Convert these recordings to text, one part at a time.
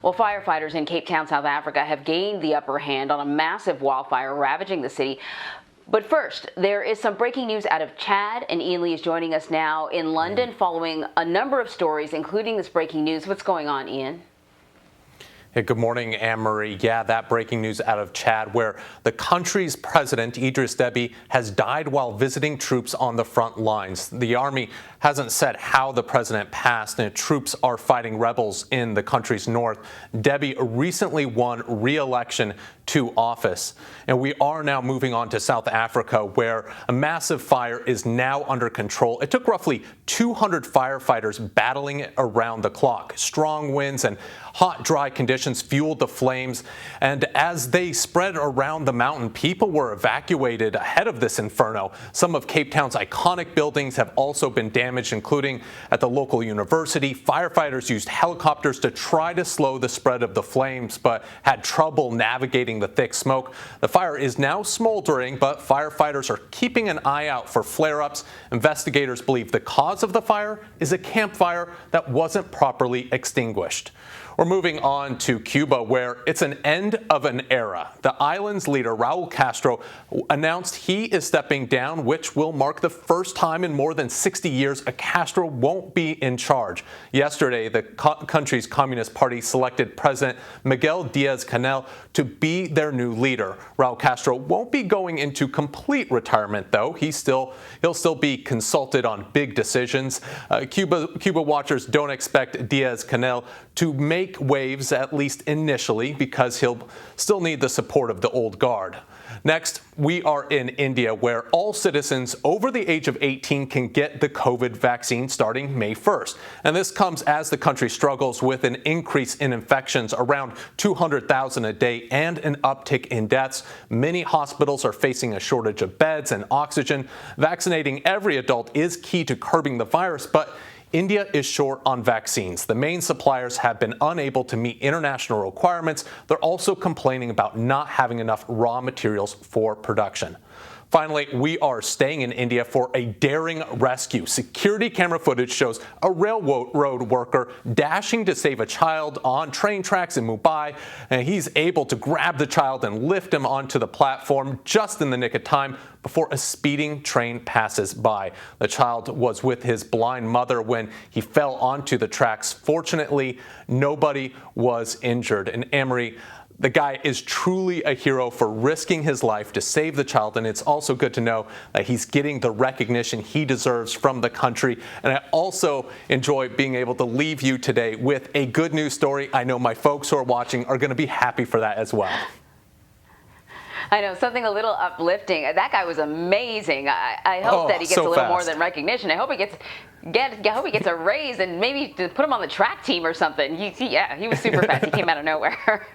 Well, firefighters in Cape Town, South Africa have gained the upper hand on a massive wildfire ravaging the city. But first, there is some breaking news out of Chad, and Ian Lee is joining us now in London following a number of stories, including this breaking news. What's going on, Ian? Hey, good morning, Anne-Marie. Yeah, that breaking news out of Chad, where the country's president, Idris Deby, has died while visiting troops on the front lines. The army hasn't said how the president passed, and troops are fighting rebels in the country's north. Deby recently won re-election to office. And we are now moving on to South Africa, where a massive fire is now under control. It took roughly 200 firefighters battling it around the clock. Strong winds and hot, dry conditions fueled the flames, and as they spread around the mountain, people were evacuated ahead of this inferno. Some of Cape Town's iconic buildings have also been damaged, including at the local university. Firefighters used helicopters to try to slow the spread of the flames, but had trouble navigating the thick smoke. The fire is now smoldering, but firefighters are keeping an eye out for flare-ups. Investigators believe the cause of the fire is a campfire that wasn't properly extinguished. We're moving on to Cuba, where it's an end of an era. The island's leader, Raul Castro, announced he is stepping down, which will mark the first time in more than 60 years a Castro won't be in charge. Yesterday, the country's Communist Party selected President Miguel Diaz-Canel to be their new leader. Raul Castro won't be going into complete retirement, though. He'll still be consulted on big decisions. Cuba watchers don't expect Diaz-Canel to make waves, at least initially, because he'll still need the support of the old guard. Next, we are in India, where all citizens over the age of 18 can get the COVID vaccine starting May 1st. And this comes as the country struggles with an increase in infections, around 200,000 a day, and an uptick in deaths. Many hospitals are facing a shortage of beds and oxygen. Vaccinating every adult is key to curbing the virus, but India is short on vaccines. The main suppliers have been unable to meet international requirements. They're also complaining about not having enough raw materials for production. Finally, we are staying in India for a daring rescue. Security camera footage shows a railroad worker dashing to save a child on train tracks in Mumbai, and he's able to grab the child and lift him onto the platform just in the nick of time before a speeding train passes by. The child was with his blind mother when he fell onto the tracks. Fortunately, nobody was injured. And Anne-Marie, the guy is truly a hero for risking his life to save the child, and it's also good to know that he's getting the recognition he deserves from the country. And I also enjoy being able to leave you today with a good news story. I know my folks who are watching are going to be happy for that as well. I know, something a little uplifting. That guy was amazing. I hope that he gets so a little fast. more than recognition. I hope he gets a raise and maybe to put him on the track team or something. He was super fast. He came out of nowhere.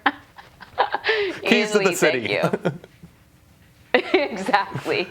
Keys to the city. Thank you. Exactly.